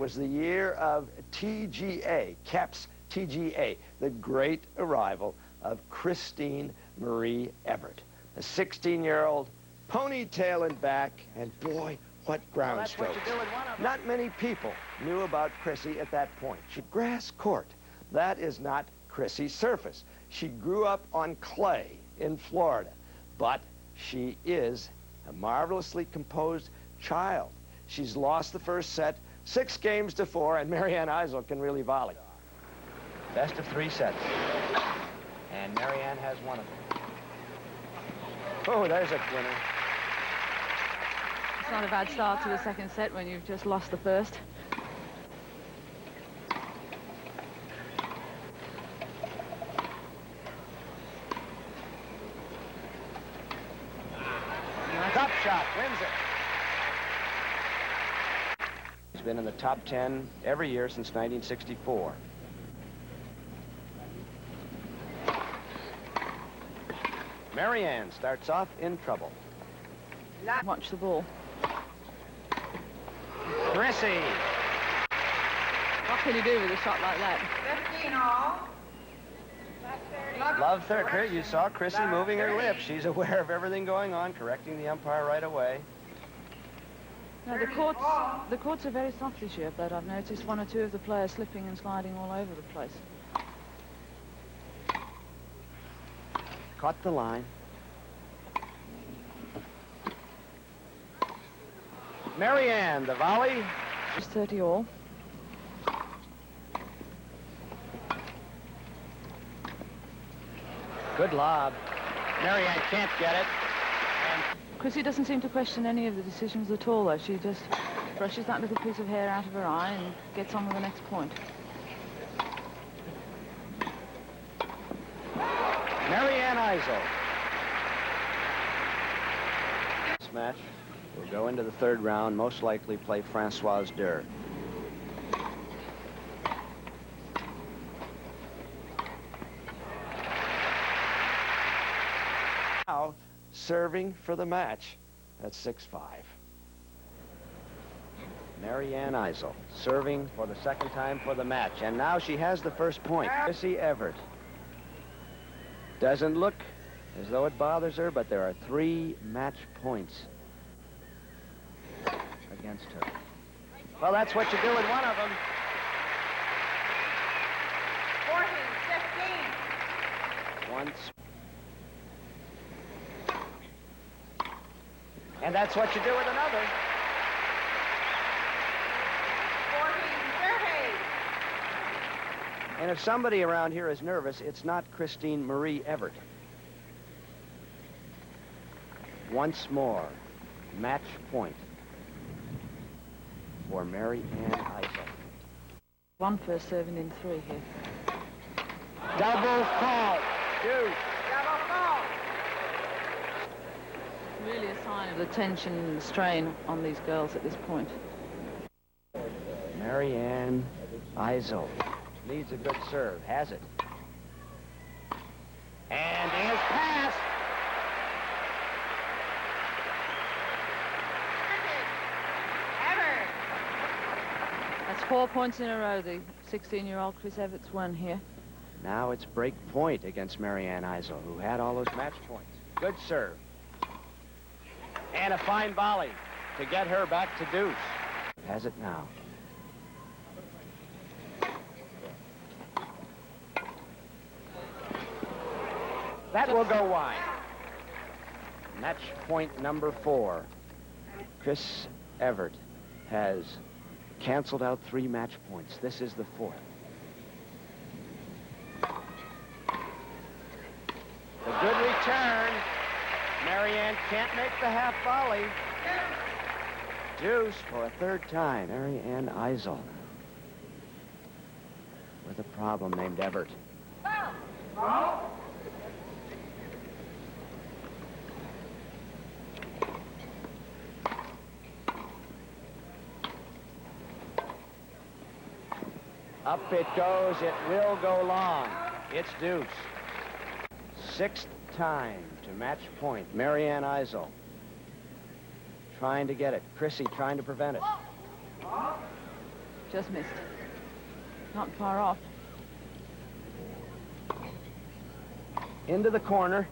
was the year of TGA, Kep's TGA, the great arrival of Christine Marie Evert, a 16-year-old, ponytail and back, and boy, what ground strokes. Not many people knew about Chrissie at that point. Grass court, that is not Chrissie's surface. She grew up on clay in Florida, but she is a marvelously composed child. She's lost the first set, 6 games to 4, and Marianne Eisel can really volley. Best of 3 sets. And Marianne has one of them. Oh, there's a winner. It's not a bad start to the second set when you've just lost the first. Top shot, wins it. He's been in the top 10 every year since 1964. Marianne starts off in trouble. Watch the ball. Chrissie. What can you do with a shot like that? 15 all. Love third. You saw Chrissie moving her lips. She's aware of everything going on, correcting the umpire right away. No, the courts are very soft this year, but I've noticed 1 or 2 of the players slipping and sliding all over the place. Caught the line. Marianne, the volley. Just 30 all. Good lob. Marianne can't get it. And Chrissie doesn't seem to question any of the decisions at all, though. She just brushes that little piece of hair out of her eye and gets on with the next point. Marianne Eisel. This match will go into the 3rd round, most likely play Françoise Durr. Now, serving for the match at 6-5. Marianne Eisel serving for the 2nd time for the match, and now she has the first point. Chrissie Evert. Doesn't look as though it bothers her, but there are 3 match points against her. Well, that's what you do with one of them. 14, 15. Once. And that's what you do with another. 14, 30. And if somebody around here is nervous, it's not Christine Marie Evert. Once more, match point for Marianne Eisel. 1 first serving in 3 here. Double fault. Deuce. Double fault. Really a sign of the tension and the strain on these girls at this point. Marianne Eisel needs a good serve. Has it. And is passed. Evert. That's 4 points in a row. The 16-year-old Chris Evert's won here. Now it's break point against Marianne Eisel, who had all those match points. Good serve. And a fine volley to get her back to deuce. Has it now. That will go wide. Match point number 4. Chris Evert has canceled out 3 match points. This is the 4th. A good return. Marianne can't make the half volley. Deuce for a 3rd time. Marianne Eisel with a problem named Evert. Up it goes. It will go long. It's deuce. 6th time to match point. Marianne Eisel trying to get it. Chrissie trying to prevent it. Just missed. Not far off. Into the corner.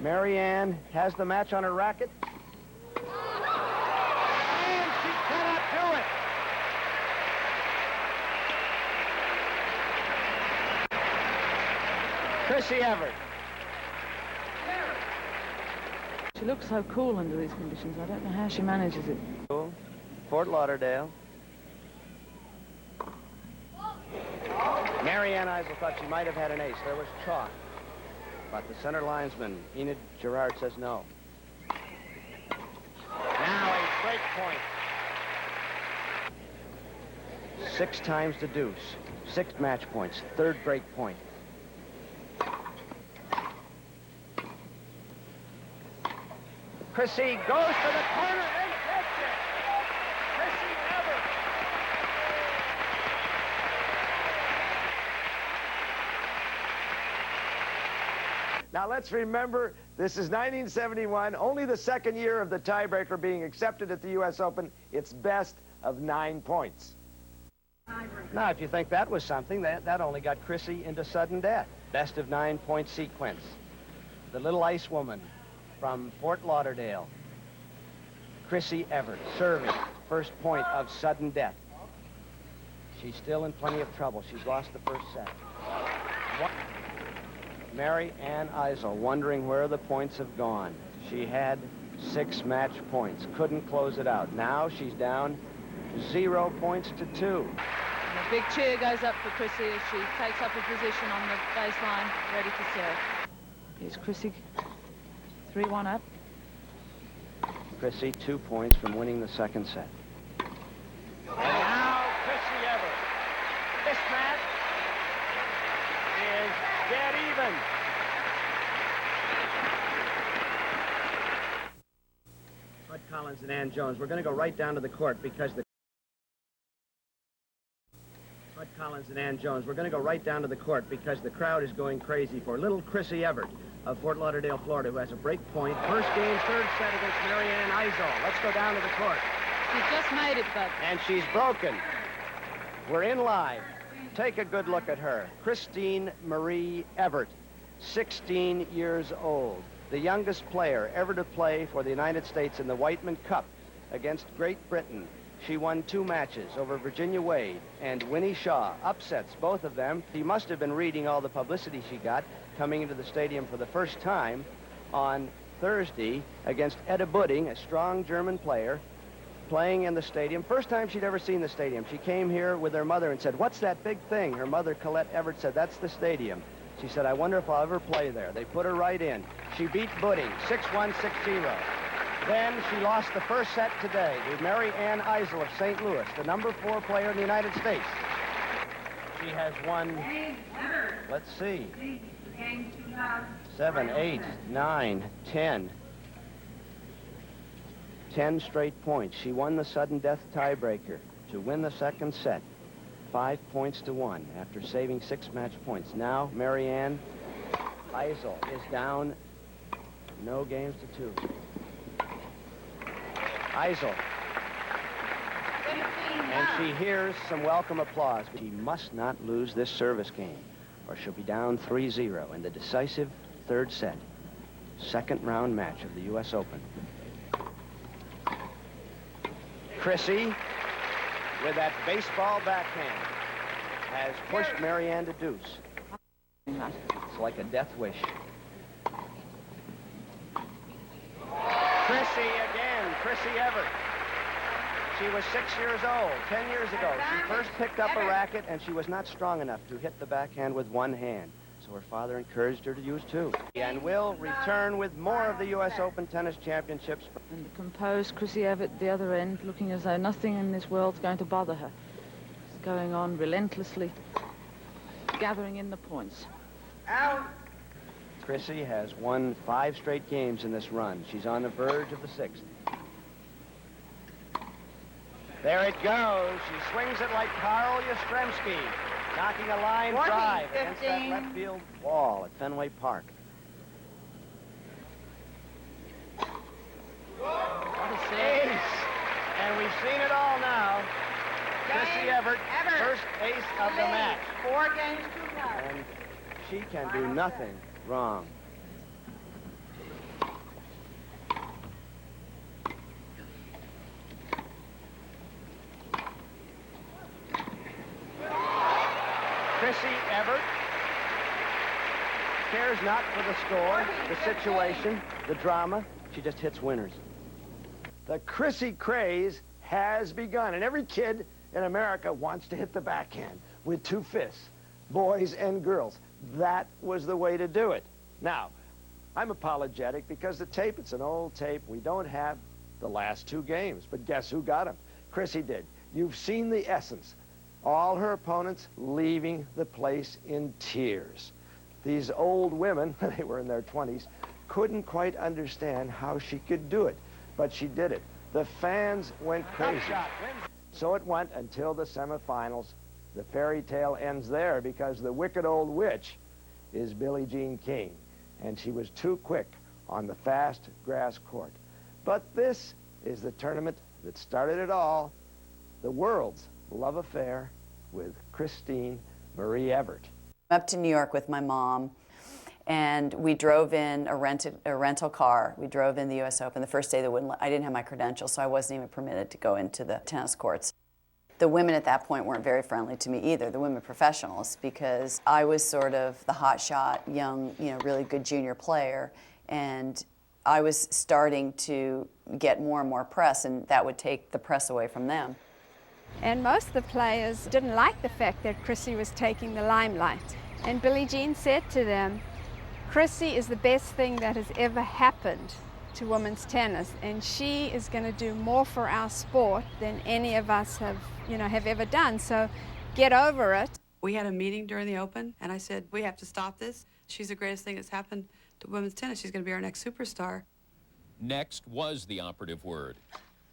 Marianne has the match on her racket. And she cannot do it. Chrissie Evert. She looks so cool under these conditions. I don't know how she manages it. Fort Lauderdale. Marianne Eisel thought she might have had an ace. There was chalk. But the center linesman, Enid Gerard, says no. Now a break point. 6 times the deuce. 6 match points. 3rd break point. Chrissie goes to the corner and gets it. Chrissie Evert. Now let's remember, this is 1971, only the 2nd year of the tiebreaker being accepted at the U.S. Open. It's best of 9 points. Now, if you think that was something, that only got Chrissie into sudden death. Best of 9 point sequence. The little ice woman from Fort Lauderdale, Chrissie Evert, serving, first point of sudden death. She's still in plenty of trouble. She's lost the first set. Marianne Eisel wondering where the points have gone. She had 6 match points, couldn't close it out. Now she's down 0 points to 2. And a big cheer goes up for Chrissie as she takes up a position on the baseline, ready to serve. Here's Chrissie, 3-1 up. Chrissie 2 points from winning the 2nd set. And now Chrissie Evert. This match is dead even. Bud Collins and Ann Jones, we're going to go right down to the court because the Bud Collins and Ann Jones, we're going to go right down to the court because the crowd is going crazy for little Chrissie Evert of Fort Lauderdale, Florida, who has a break point. First game, 3rd set against Marianne Eisel. Let's go down to the court. She just made it, Bud. And she's broken. We're in live. Take a good look at her. Christine Marie Evert, 16 years old. The youngest player ever to play for the United States in the Whiteman Cup against Great Britain. She won 2 matches over Virginia Wade and Winnie Shaw. Upsets, both of them. She must have been reading all the publicity she got coming into the stadium for the first time on Thursday against Etta Budding, a strong German player, playing in the stadium. First time she'd ever seen the stadium. She came here with her mother and said, "What's that big thing?" Her mother, Colette Evert, said, "That's the stadium." She said, "I wonder if I'll ever play there." They put her right in. She beat Budding, 6-1, 6-0. Then she lost the first set today to Marianne Eisel of St. Louis, the number 4 player in the United States. She has won, let's see, 7, 8, 9, 10. 10 straight points. She won the sudden death tiebreaker to win the 2nd set, 5 points to 1 after saving 6 match points. Now Marianne Eisel is down no games to 2. Eisel. And she hears some welcome applause. But she must not lose this service game, or she'll be down 3-0 in the decisive 3rd set. 2nd round match of the U.S. Open. Chrissie, with that baseball backhand, has pushed Marianne to deuce. It's like a death wish. Chrissie again, Chrissie Evert. She was 6 years old, 10 years ago. She first picked up a racket, and she was not strong enough to hit the backhand with one hand. So her father encouraged her to use 2. And we'll return with more of the U.S. Open Tennis Championships. And the composed Chrissie Evert at the other end, looking as though nothing in this world's going to bother her. She's going on relentlessly, gathering in the points. Out. Chrissie has won 5 straight games in this run. She's on the verge of the 6th. There it goes. She swings it like Carl Yastrzemski, knocking a line 14, drive against that 15. left field wall at Fenway Park. What a serve. Ace! And we've seen it all now. Chrissie Evert, first ace of the match. 4 games to none. And she can do nothing wrong. Chrissie Evert cares not for the score, the situation, the drama. She just hits winners. The Chrissie craze has begun, and every kid in America wants to hit the backhand with 2 fists, boys and girls. That was the way to do it. Now, I'm apologetic because the tape, it's an old tape. We don't have the last 2 games, but guess who got them? Chrissie did. You've seen the essence. All her opponents leaving the place in tears. These old women, they were in their 20s, couldn't quite understand how she could do it, but she did it. The fans went crazy. So it went until the semifinals. The fairy tale ends there because the wicked old witch is Billie Jean King, and she was too quick on the fast grass court. But this is the tournament that started it all, the world's love affair with Christine Marie Evert. Up to New York with my mom, and we drove in a rental car. We drove in the U.S. Open. The first day I didn't have my credentials, so I wasn't even permitted to go into the tennis courts. The women at that point weren't very friendly to me either, the women professionals, because I was sort of the hotshot, young, really good junior player, and I was starting to get more and more press, and that would take the press away from them. And most of the players didn't like the fact that Chrissie was taking the limelight. And Billie Jean said to them, Chrissie is the best thing that has ever happened to women's tennis, and she is going to do more for our sport than any of us have ever done, so get over it. We had a meeting during the Open, and I said, we have to stop this. She's the greatest thing that's happened to women's tennis. She's going to be our next superstar. Next was the operative word.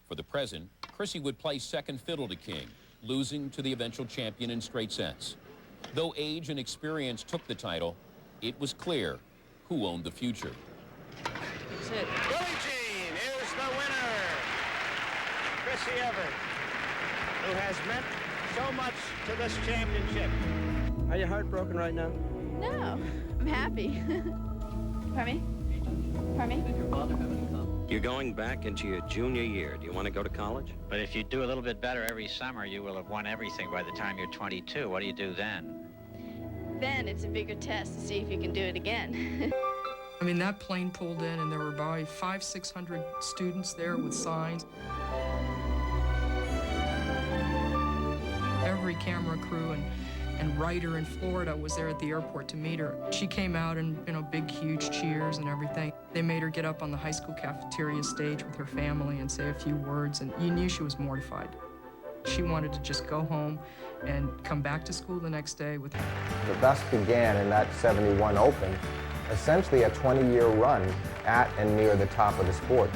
For the present, Chrissie would play second fiddle to King, losing to the eventual champion in straight sets. Though age and experience took the title, it was clear who owned the future. That's it. Billie Jean is the winner. Chrissie Evert, who has meant so much to this championship. Are you heartbroken right now? No, I'm happy. Pardon me? Pardon me? You're going back into your junior year. Do you want to go to college? But if you do a little bit better every summer, you will have won everything by the time you're 22. What do you do then? Then it's a bigger test to see if you can do it again. I mean, that plane pulled in, and there were about 500-600 students there with signs. Every camera crew and writer in Florida was there at the airport to meet her. She came out and, big, huge cheers and everything. They made her get up on the high school cafeteria stage with her family and say a few words, and you knew she was mortified. She wanted to just go home and come back to school the next day with her. The best began in that 71 Open, essentially a 20-year run at and near the top of the sport.